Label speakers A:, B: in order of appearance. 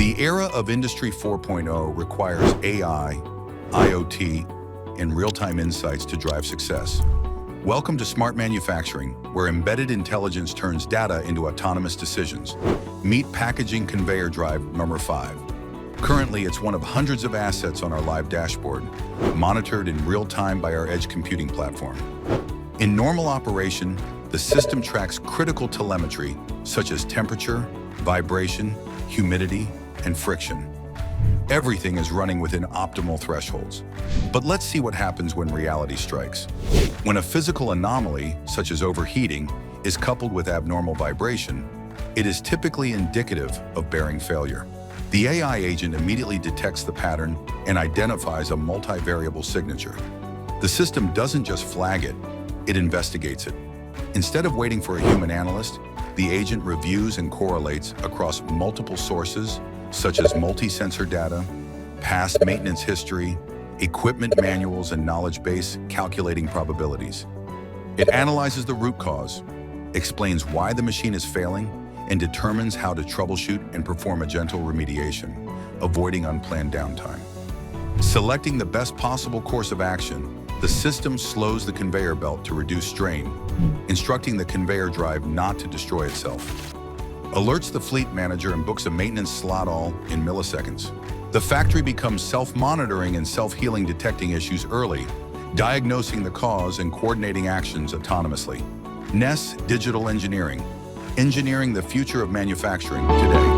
A: The era of Industry 4.0 requires AI, IoT, and real-time insights to drive success. Welcome to Smart Manufacturing, where embedded intelligence turns data into autonomous decisions. Meet Packaging Conveyor Drive number 5. Currently, it's one of hundreds of assets on our live dashboard, monitored in real time by our edge computing platform. In normal operation, the system tracks critical telemetry such as temperature, vibration, humidity, and friction. Everything is running within optimal thresholds. But let's see what happens when reality strikes. When a physical anomaly, such as overheating, is coupled with abnormal vibration, it is typically indicative of bearing failure. The AI agent immediately detects the pattern and identifies a multivariable signature. The system doesn't just flag it, it investigates it. Instead of waiting for a human analyst, the agent reviews and correlates across multiple sources, such as multi-sensor data, past maintenance history, equipment manuals, and knowledge base, calculating probabilities. It analyzes the root cause, explains why the machine is failing, and determines how to troubleshoot and perform a gentle remediation, avoiding unplanned downtime. Selecting the best possible course of action, the system slows the conveyor belt to reduce strain, instructing the conveyor drive not to destroy itself. Alerts the fleet manager and books a maintenance slot all in milliseconds. The factory becomes self-monitoring and self-healing, detecting issues early, diagnosing the cause and coordinating actions autonomously. Ness Digital Engineering, engineering the future of manufacturing today.